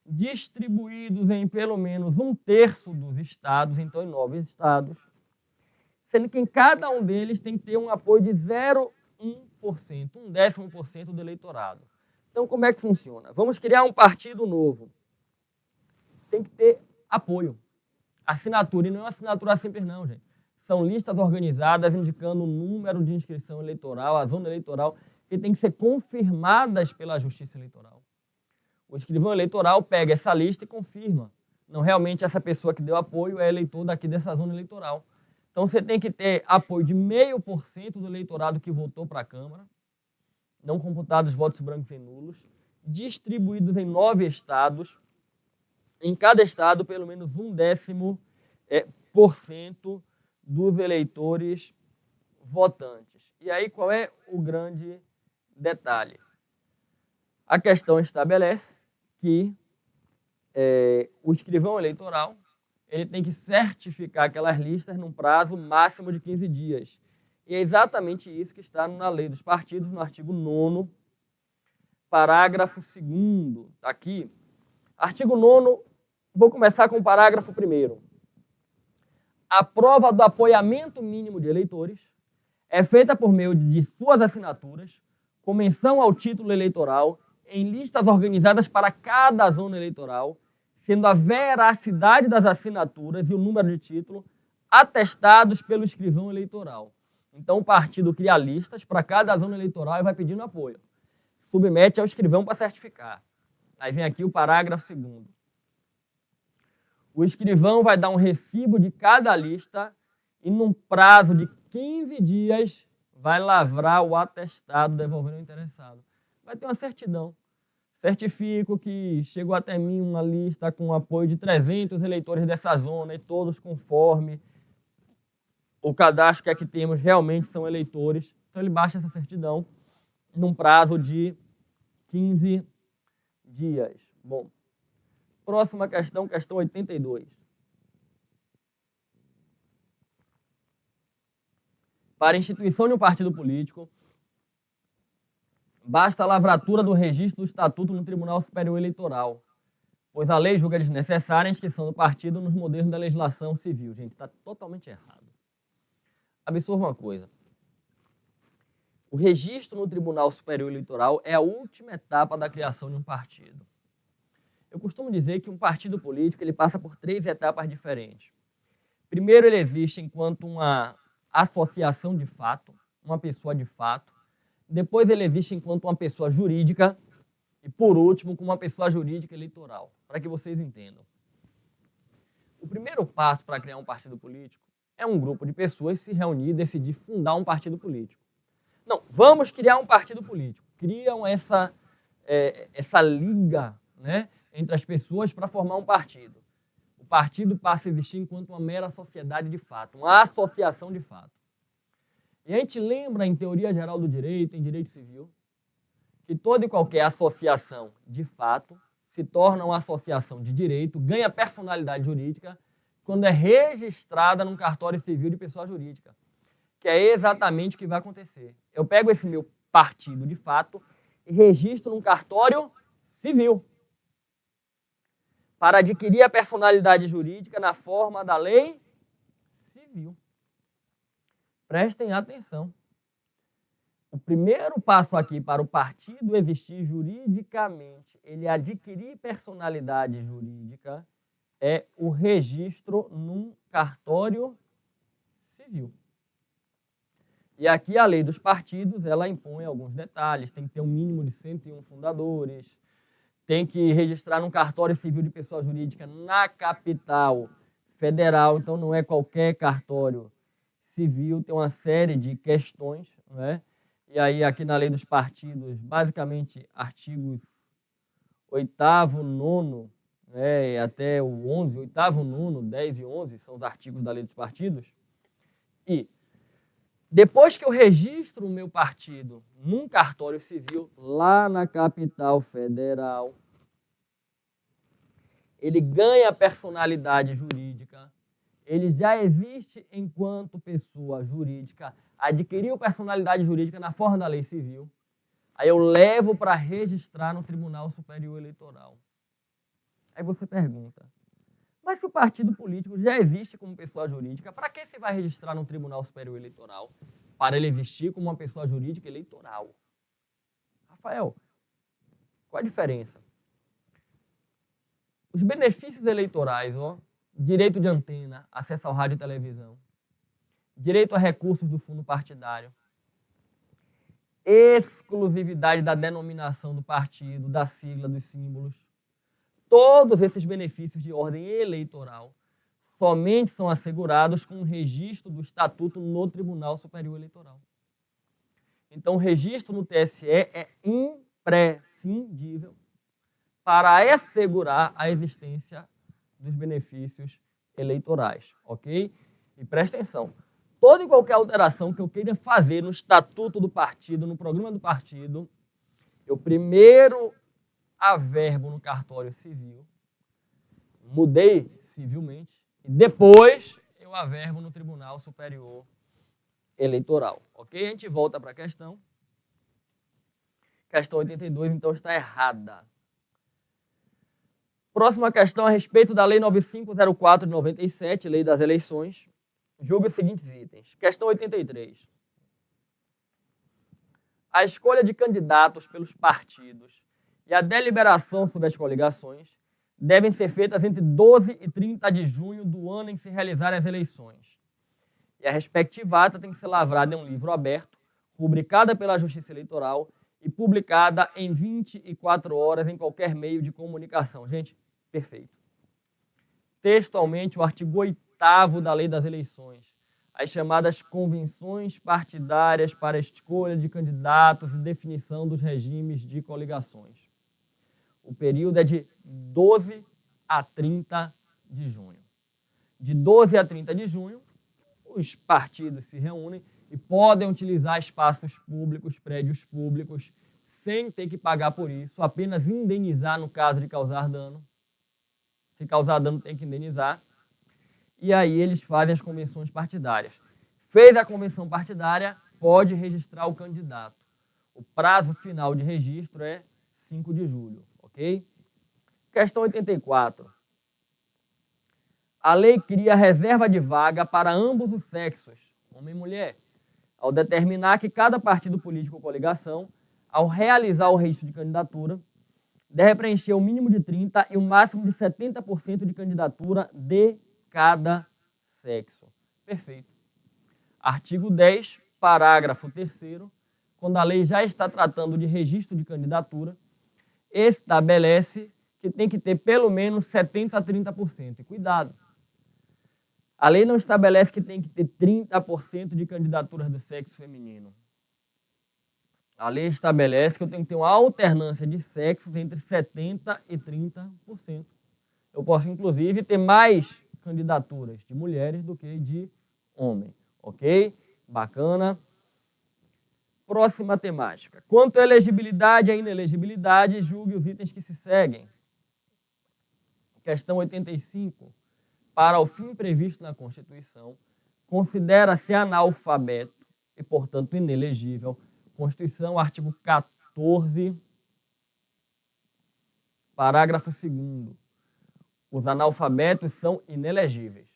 distribuídos em pelo menos 1/3 dos estados, então em 9 estados, sendo que em cada um deles tem que ter um apoio de 0,1%, 1/10% do eleitorado. Então, como é que funciona? Vamos criar um partido novo. Tem que ter apoio. Assinatura, e não é uma assinatura simples não, gente. São listas organizadas indicando o número de inscrição eleitoral, a zona eleitoral, que tem que ser confirmadas pela Justiça Eleitoral. O escrivão eleitoral pega essa lista e confirma. Não, realmente essa pessoa que deu apoio é eleitor daqui dessa zona eleitoral. Então você tem que ter apoio de 0,5% do eleitorado que votou para a Câmara, não computados votos brancos e nulos, distribuídos em 9 estados, em cada estado pelo menos 0,1% dos eleitores votantes. E aí qual é o grande detalhe? A questão estabelece que o escrivão eleitoral ele tem que certificar aquelas listas num prazo máximo de 15 dias. E é exatamente isso que está na Lei dos Partidos, no artigo 9º, parágrafo 2º. Está aqui. Artigo 9º, vou começar com o parágrafo 1º. A prova do apoiamento mínimo de eleitores é feita por meio de suas assinaturas, com menção ao título eleitoral, em listas organizadas para cada zona eleitoral, sendo a veracidade das assinaturas e o número de título atestados pelo escrivão eleitoral. Então, o partido cria listas para cada zona eleitoral e vai pedindo apoio. Submete ao escrivão para certificar. Aí vem aqui o parágrafo 2º. O escrivão vai dar um recibo de cada lista e, num prazo de 15 dias, vai lavrar o atestado devolvendo ao interessado. Vai ter uma certidão. Certifico que chegou até mim uma lista com apoio de 300 eleitores dessa zona e todos conforme o cadastro que aqui temos realmente são eleitores. Então ele baixa essa certidão num prazo de 15 dias. Bom, Próxima questão, questão 82. Para a instituição de um partido político, basta a lavratura do registro do estatuto no Tribunal Superior Eleitoral, pois a lei julga desnecessária a inscrição do partido nos modelos da legislação civil. Gente, está totalmente errado. Absorva uma coisa. O registro no Tribunal Superior Eleitoral é a última etapa da criação de um partido. Eu costumo dizer que um partido político ele passa por 3 etapas diferentes. Primeiro, ele existe enquanto uma associação de fato, uma pessoa de fato. Depois, ele existe enquanto uma pessoa jurídica. E, por último, como uma pessoa jurídica eleitoral, para que vocês entendam. O primeiro passo para criar um partido político é um grupo de pessoas se reunir e decidir fundar um partido político. Não, vamos criar um partido político. Criam essa liga, né, entre as pessoas para formar um partido. O partido passa a existir enquanto uma mera sociedade de fato, uma associação de fato. E a gente lembra, em teoria geral do direito, em direito civil, que toda e qualquer associação de fato se torna uma associação de direito, ganha personalidade jurídica, quando é registrada num cartório civil de pessoa jurídica. Que é exatamente o que vai acontecer. Eu pego esse meu partido de fato e registro num cartório civil, para adquirir a personalidade jurídica na forma da lei civil. Prestem atenção. O primeiro passo aqui para o partido existir juridicamente, ele adquirir personalidade jurídica, é o registro num cartório civil. E aqui a lei dos partidos, ela impõe alguns detalhes, tem que ter um mínimo de 101 fundadores, tem que registrar num cartório civil de pessoa jurídica na capital federal, então não é qualquer cartório civil, tem uma série de questões, não é? E aí aqui na lei dos partidos, basicamente artigos 8º, 9º, né, e até o 11, 8º, 9º, 10 e 11 são os artigos da lei dos partidos. E depois que eu registro o meu partido num cartório civil, lá na capital federal, ele ganha personalidade jurídica, ele já existe enquanto pessoa jurídica, adquiriu personalidade jurídica na forma da lei civil, aí eu levo para registrar no Tribunal Superior Eleitoral. Aí você pergunta, mas se o partido político já existe como pessoa jurídica, para que se vai registrar no Tribunal Superior Eleitoral? Para ele existir como uma pessoa jurídica eleitoral. Rafael, qual a diferença? Os benefícios eleitorais, direito de antena, acesso ao rádio e televisão, direito a recursos do fundo partidário, exclusividade da denominação do partido, da sigla, dos símbolos, todos esses benefícios de ordem eleitoral somente são assegurados com o registro do estatuto no Tribunal Superior Eleitoral. Então, o registro no TSE é imprescindível para assegurar a existência dos benefícios eleitorais, ok? E presta atenção, toda e qualquer alteração que eu queira fazer no estatuto do partido, no programa do partido, eu primeiro averbo no cartório civil, mudei civilmente, e depois eu averbo no Tribunal Superior Eleitoral, ok? A gente volta para a questão. Questão 82, então, está errada. Próxima questão a respeito da Lei 9504 de 97, Lei das Eleições. Julgue os seguintes itens. Questão 83. A escolha de candidatos pelos partidos e a deliberação sobre as coligações devem ser feitas entre 12 e 30 de junho do ano em que se realizarem as eleições. E a respectiva ata tem que ser lavrada em um livro aberto, rubricada pela Justiça Eleitoral e publicada em 24 horas em qualquer meio de comunicação. Gente, perfeito. Textualmente, o artigo 8º da Lei das Eleições, as chamadas convenções partidárias para a escolha de candidatos e definição dos regimes de coligações. O período é de 12 a 30 de junho. De 12 a 30 de junho, os partidos se reúnem e podem utilizar espaços públicos, prédios públicos, sem ter que pagar por isso, apenas indenizar no caso de causar dano. Se causar dano, tem que indenizar. E aí eles fazem as convenções partidárias. Fez a convenção partidária, pode registrar o candidato. O prazo final de registro é 5 de julho, ok? Questão 84. A lei cria reserva de vaga para ambos os sexos, homem e mulher, ao determinar que cada partido político ou coligação, ao realizar o registro de candidatura, deve preencher o mínimo de 30% e o máximo de 70% de candidatura de cada sexo. Perfeito. Artigo 10, parágrafo 3º, quando a lei já está tratando de registro de candidatura, estabelece que tem que ter pelo menos 70% a 30%. E cuidado, a lei não estabelece que tem que ter 30% de candidaturas do sexo feminino. A lei estabelece que eu tenho que ter uma alternância de sexos entre 70% e 30%. Eu posso, inclusive, ter mais candidaturas de mulheres do que de homens. Ok? Bacana. Próxima temática. Quanto à elegibilidade e à inelegibilidade, julgue os itens que se seguem. Questão 85. Para o fim previsto na Constituição, considera-se analfabeto e, portanto, inelegível. Constituição, artigo 14, parágrafo 2º. Os analfabetos são inelegíveis.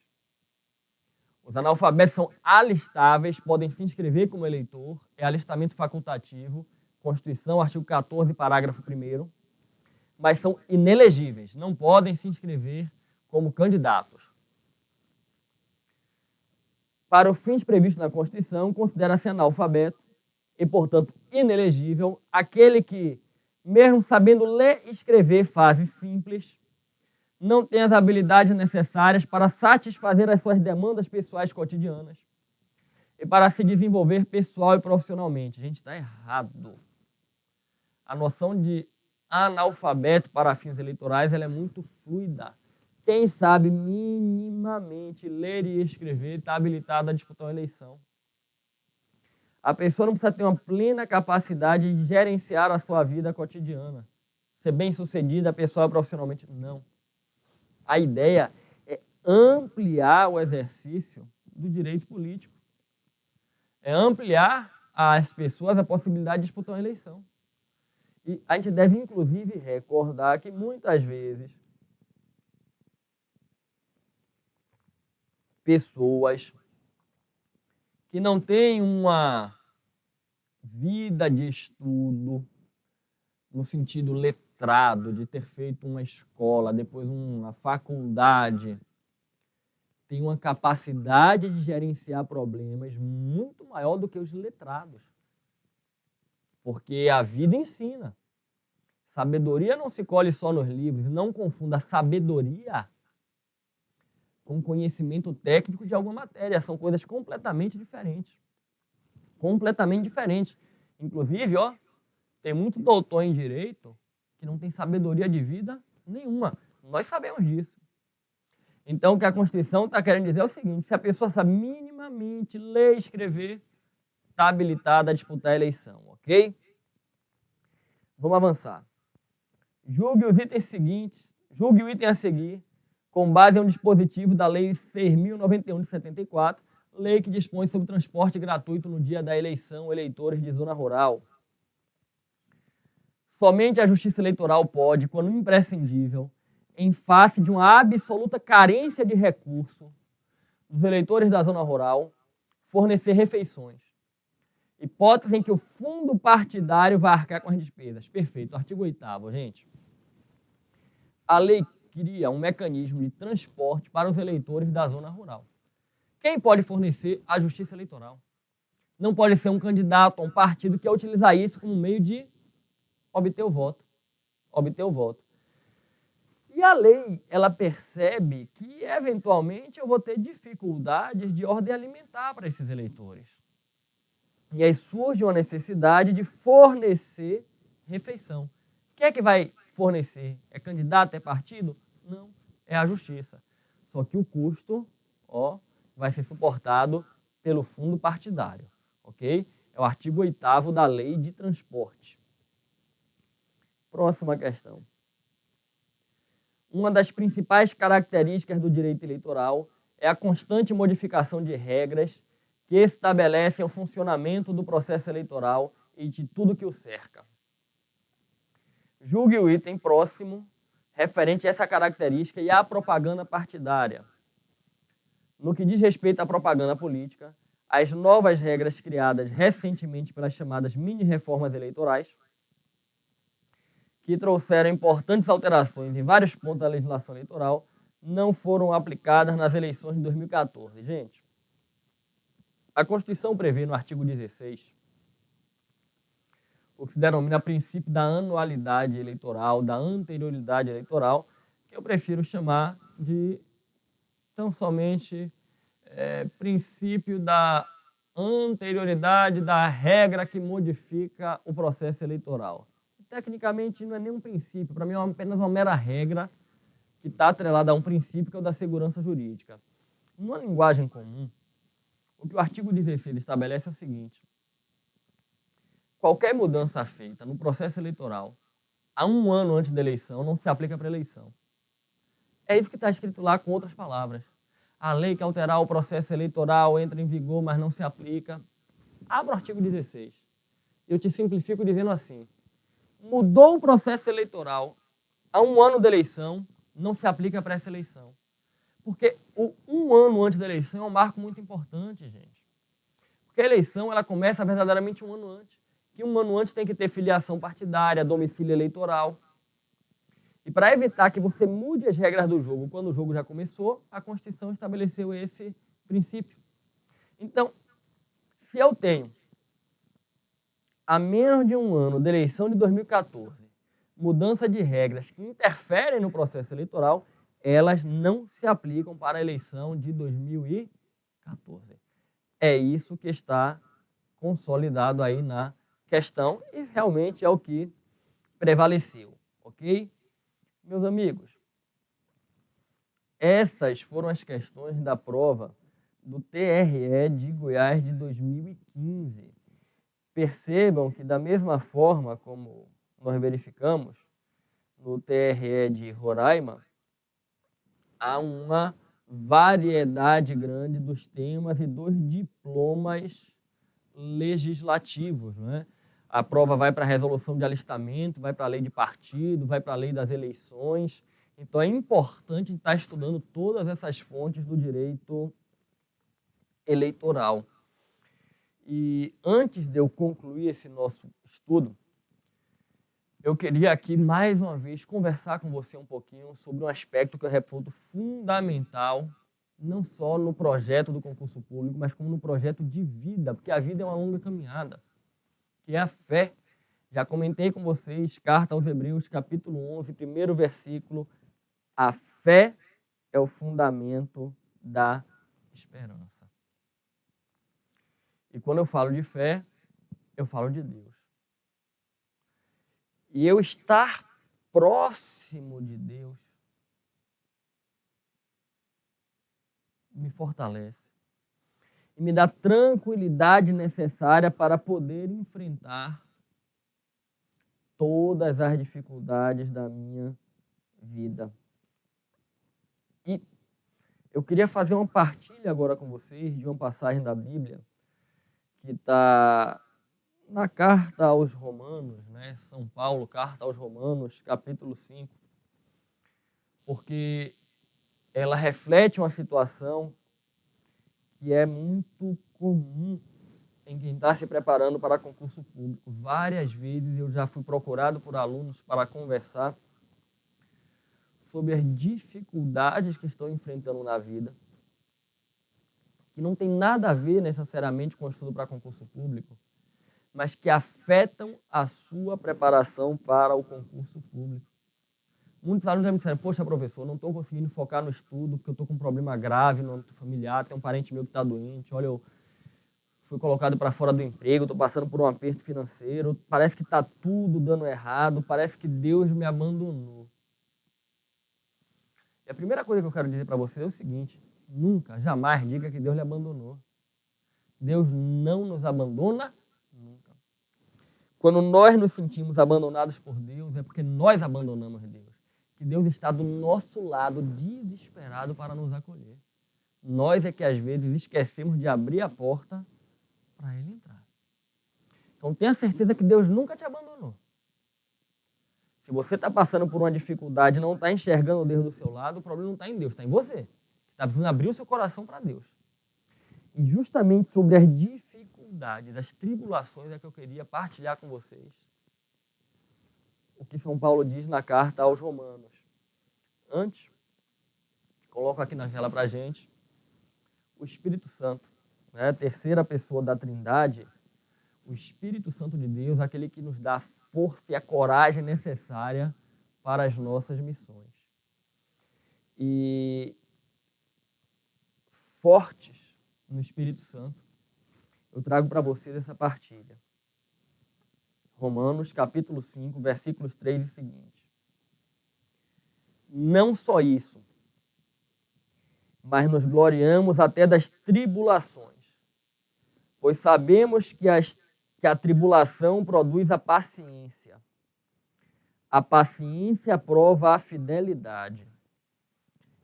Os analfabetos são alistáveis, podem se inscrever como eleitor, é alistamento facultativo, Constituição, artigo 14, parágrafo 1º, mas são inelegíveis, não podem se inscrever como candidatos. Para os fins previstos na Constituição, considera-se analfabeto e, portanto, inelegível aquele que, mesmo sabendo ler e escrever frases simples, não tem as habilidades necessárias para satisfazer as suas demandas pessoais cotidianas e para se desenvolver pessoal e profissionalmente. Gente, está errado. A noção de analfabeto para fins eleitorais ela é muito fluida. Quem sabe minimamente ler e escrever está habilitado a disputar uma eleição. A pessoa não precisa ter uma plena capacidade de gerenciar a sua vida cotidiana, ser bem-sucedida pessoal e profissionalmente. Não. A ideia é ampliar o exercício do direito político. É ampliar às pessoas a possibilidade de disputar uma eleição. E a gente deve, inclusive, recordar que muitas vezes pessoas que não têm uma vida de estudo, no sentido letrado, de ter feito uma escola, depois uma faculdade, tem uma capacidade de gerenciar problemas muito maior do que os letrados. Porque a vida ensina. Sabedoria não se colhe só nos livros. Não confunda sabedoria com conhecimento técnico de alguma matéria. São coisas completamente diferentes. Completamente diferentes. Inclusive, tem muito doutor em direito que não tem sabedoria de vida nenhuma. Nós sabemos disso. Então, o que a Constituição está querendo dizer é o seguinte: se a pessoa sabe minimamente ler e escrever, está habilitada a disputar a eleição, ok? Vamos avançar. Julgue os itens seguintes, julgue o item a seguir, com base em um dispositivo da Lei 6.091 de 74, lei que dispõe sobre transporte gratuito no dia da eleição, eleitores de zona rural. Somente a Justiça Eleitoral pode, quando imprescindível, em face de uma absoluta carência de recurso dos eleitores da zona rural, fornecer refeições. Hipótese em que o fundo partidário vai arcar com as despesas. Perfeito. Artigo 8º, gente. A lei cria um mecanismo de transporte para os eleitores da zona rural. Quem pode fornecer? A Justiça Eleitoral. Não pode ser um candidato a um partido que vai utilizar isso como meio de obter o voto. Obter o voto. E a lei, ela percebe que, eventualmente, eu vou ter dificuldades de ordem alimentar para esses eleitores. E aí surge uma necessidade de fornecer refeição. Quem é que vai fornecer? É candidato? É partido? Não, é a Justiça. Só que o custo, vai ser suportado pelo fundo partidário, ok? É o artigo 8º da Lei de Transporte. Próxima questão. uma das principais características do direito eleitoral é a constante modificação de regras que estabelecem o funcionamento do processo eleitoral e de tudo que o cerca. Julgue o item próximo referente a essa característica e à propaganda partidária. No que diz respeito à propaganda política, as novas regras criadas recentemente pelas chamadas mini-reformas eleitorais, que trouxeram importantes alterações em vários pontos da legislação eleitoral, não foram aplicadas nas eleições de 2014. Gente, a Constituição prevê no artigo 16 o que se denomina princípio da anualidade eleitoral, da anterioridade eleitoral, que eu prefiro chamar de tão somente princípio da anterioridade da regra que modifica o processo eleitoral. Tecnicamente não é nem um princípio, para mim é apenas uma mera regra que está atrelada a um princípio que é o da segurança jurídica. Numa linguagem comum, o que o artigo 16 estabelece é o seguinte: qualquer mudança feita no processo eleitoral há um ano antes da eleição não se aplica para a eleição. É isso que está escrito lá com outras palavras. A lei que alterar o processo eleitoral entra em vigor, mas não se aplica. Abra o artigo 16. Eu te simplifico dizendo assim: mudou o processo eleitoral há um ano da eleição, não se aplica para essa eleição. Porque um ano antes da eleição é um marco muito importante, gente. Porque a eleição ela começa verdadeiramente um ano antes. Que um ano antes tem que ter filiação partidária, domicílio eleitoral. E para evitar que você mude as regras do jogo quando o jogo já começou, a Constituição estabeleceu esse princípio. Então, se eu tenho a menos de um ano da eleição de 2014, mudança de regras que interferem no processo eleitoral, elas não se aplicam para a eleição de 2014. É isso que está consolidado aí na questão e realmente é o que prevaleceu, ok? Meus amigos, essas foram as questões da prova do TRE de Goiás de 2015. Percebam que da mesma forma como nós verificamos no TRE de Roraima, há uma variedade grande dos temas e dos diplomas legislativos, né? A prova vai para a resolução de alistamento, vai para a lei de partido, vai para a lei das eleições. Então é importante estar estudando todas essas fontes do direito eleitoral. E antes de eu concluir esse nosso estudo, eu queria aqui mais uma vez conversar com você um pouquinho sobre um aspecto que eu reputo fundamental, não só no projeto do concurso público, mas como no projeto de vida, porque a vida é uma longa caminhada, que é a fé. Já comentei com vocês, carta aos Hebreus, capítulo 11, primeiro versículo, a fé é o fundamento da esperança. E quando eu falo de fé, eu falo de Deus. E eu estar próximo de Deus me fortalece e me dá tranquilidade necessária para poder enfrentar todas as dificuldades da minha vida. E eu queria fazer uma partilha agora com vocês de uma passagem da Bíblia que está na carta aos Romanos, né? São Paulo, carta aos Romanos, capítulo 5, porque ela reflete uma situação que é muito comum em quem está se preparando para concurso público. Várias vezes eu já fui procurado por alunos para conversar sobre as dificuldades que estão enfrentando na vida, que não tem nada a ver necessariamente com o estudo para concurso público, mas que afetam a sua preparação para o concurso público. Muitos alunos já me disseram: poxa, professor, não estou conseguindo focar no estudo porque eu estou com um problema grave no âmbito familiar, tem um parente meu que está doente, olha, eu fui colocado para fora do emprego, estou passando por um aperto financeiro, parece que está tudo dando errado, parece que Deus me abandonou. E a primeira coisa que eu quero dizer para vocês é o seguinte: nunca, jamais diga que Deus lhe abandonou. Deus não nos abandona nunca. Quando nós nos sentimos abandonados por Deus, é porque nós abandonamos Deus. que Deus está do nosso lado, desesperado para nos acolher. Nós é que às vezes esquecemos de abrir a porta para Ele entrar. Então tenha certeza que Deus nunca te abandonou. Se você está passando por uma dificuldade e não está enxergando Deus do seu lado, o problema não está em Deus, está em você. Está precisando abrir o seu coração para Deus. E justamente sobre as dificuldades, as tribulações é que eu queria partilhar com vocês o que São Paulo diz na carta aos Romanos. Antes, coloco aqui na tela para a gente, o Espírito Santo, né? A terceira pessoa da Trindade, o Espírito Santo de Deus, aquele que nos dá a força e a coragem necessária para as nossas missões. E fortes no Espírito Santo, eu trago para vocês essa partilha. Romanos, capítulo 5, versículos 3 e seguinte. Não só isso, mas nos gloriamos até das tribulações, pois sabemos que a tribulação produz a paciência. A paciência prova a fidelidade.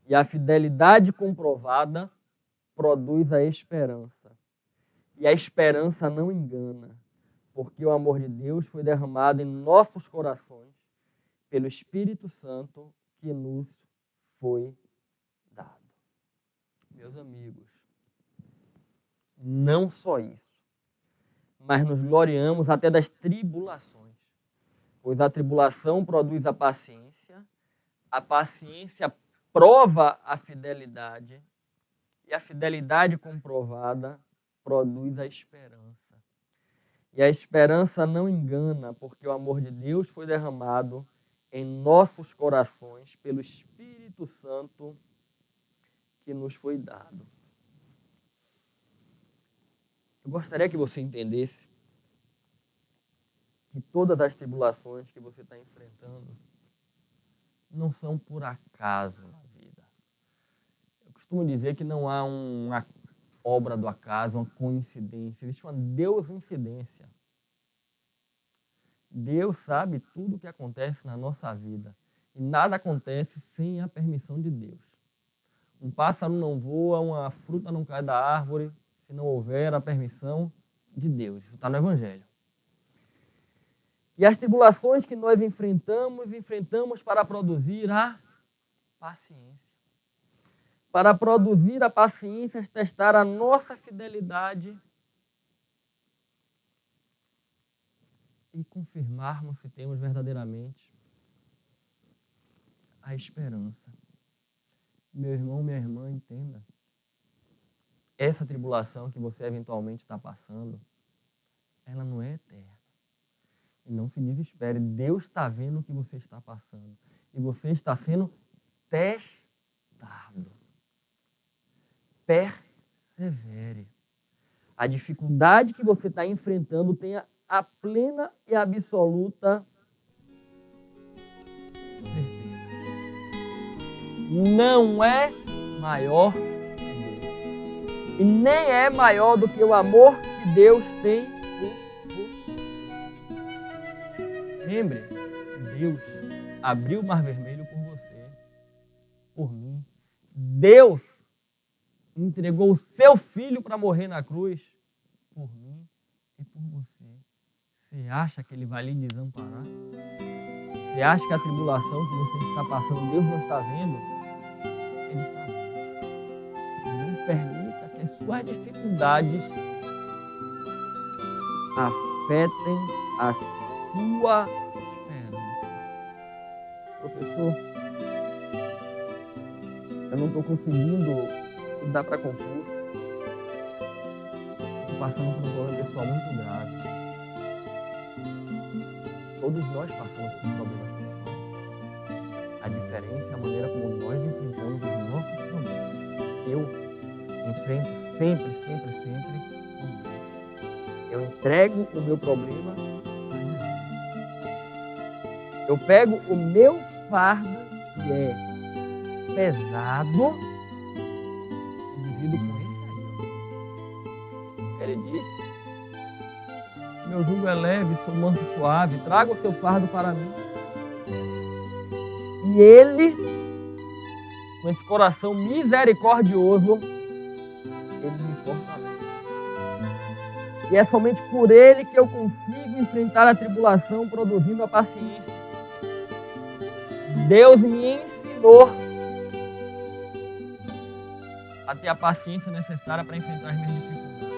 E a fidelidade comprovada produz a esperança. E a esperança não engana, porque o amor de Deus foi derramado em nossos corações pelo Espírito Santo que nos foi dado. Meus amigos, não só isso, mas nos gloriamos até das tribulações, pois a tribulação produz a paciência prova a fidelidade, e a fidelidade comprovada produz a esperança. E a esperança não engana, porque o amor de Deus foi derramado em nossos corações pelo Espírito Santo que nos foi dado. Eu gostaria que você entendesse que todas as tribulações que você está enfrentando não são por acaso na vida. Eu costumo dizer que não há uma obra do acaso, uma coincidência. Existe uma Deus-incidência. Deus sabe tudo o que acontece na nossa vida. E nada acontece sem a permissão de Deus. Um pássaro não voa, uma fruta não cai da árvore, se não houver a permissão de Deus. Isso está no Evangelho. E as tribulações que nós enfrentamos para produzir a paciência. Para produzir a paciência, testar a nossa fidelidade e confirmarmos se temos verdadeiramente a esperança. Meu irmão, minha irmã, entenda. Essa tribulação que você eventualmente está passando, ela não é eterna. E não se desespere. Deus está vendo o que você está passando. E você está sendo testado. Persevere. A dificuldade que você está enfrentando tenha a plena e absoluta certeza. Não é maior que Deus. E nem é maior do que o amor que Deus tem por você. Lembre, Deus abriu o Mar Vermelho por você, por mim. Deus entregou o seu filho para morrer na cruz por mim e por você. Você acha que ele vai lhe desamparar? Você acha que a tribulação que você está passando, Deus não está vendo? Ele está vendo. Não permita que as suas dificuldades afetem a sua esperança. Professor, eu não estou conseguindo estudar para concurso. Estou passando por um problema pessoal muito grave. Todos nós passamos por problemas pessoais. A diferença é a maneira como nós enfrentamos os nossos problemas. Eu enfrento sempre com Deus. Eu entrego o meu problema a Jesus. Eu pego o meu fardo, que é pesado, e divido com ele. Ele disse: meu jugo é leve, sou manso e suave, traga o seu fardo para mim. E Ele, com esse coração misericordioso, Ele me fortalece. E é somente por Ele que eu consigo enfrentar a tribulação, produzindo a paciência. Deus me ensinou a ter a paciência necessária para enfrentar as minhas dificuldades.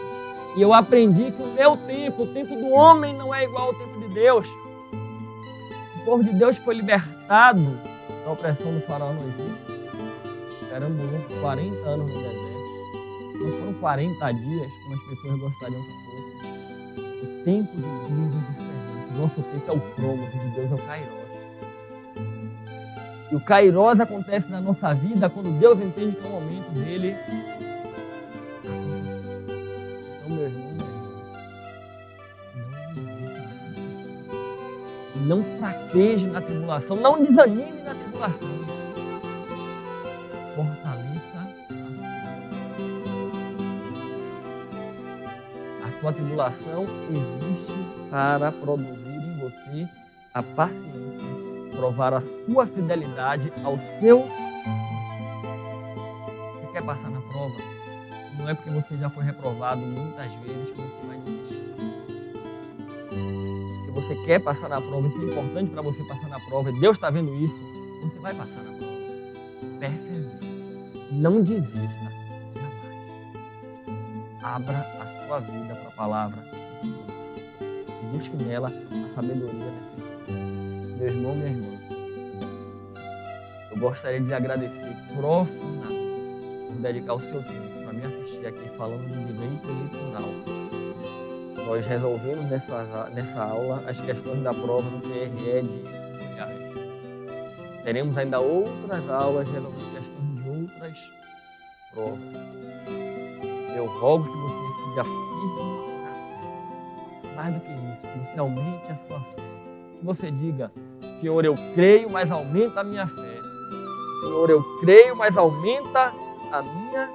E eu aprendi que o meu tempo, o tempo do homem, não é igual ao tempo de Deus. O povo de Deus foi libertado da opressão do faraó no Egito. Perambulou por 40 anos no deserto. Não foram 40 dias, como as pessoas gostariam que fosse. O tempo de Deus é diferente. O nosso tempo é o cronos, o de Deus é o Kairos. E o Kairos acontece na nossa vida quando Deus entende que é o momento dele. Então, meu irmão, não fraqueje na tribulação, não desanime na tribulação. Fortaleça a sua tribulação existe para produzir em você a paciência, provar a sua fidelidade ao seu. Você quer passar na prova? Não é porque você já foi reprovado muitas vezes que você vai desistir. Se você quer passar na prova, isso é importante para você passar na prova, e Deus está vendo isso, você vai passar na prova. Persevere. Não desista. Jamais. Abra a sua vida para a palavra. Busque nela a sabedoria necessária. Meu irmão, minha irmã, eu gostaria de agradecer profundamente por dedicar o seu tempo para me assistir aqui falando de direito eleitoral. Nós resolvemos nessa aula as questões da prova do TRE de Goiás. Teremos ainda outras aulas resolvendo questões de outras provas. Eu rogo que você seja firme na fé. Mais do que isso, que você aumente a sua fé. Que você diga: Senhor, eu creio, mas aumenta a minha fé. Senhor, eu creio, mas aumenta a minha.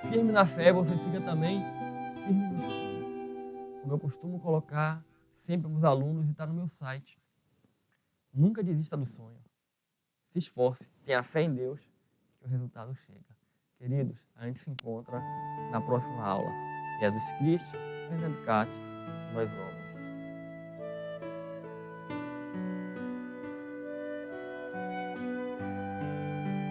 Firme na fé, você fica também firme no estudo. Como eu costumo colocar sempre para os alunos e está no meu site. Nunca desista do sonho. Se esforce, tenha fé em Deus, que o resultado chega. Queridos, a gente se encontra na próxima aula. Jesus Cristo, Fernando Cate, nós vamos.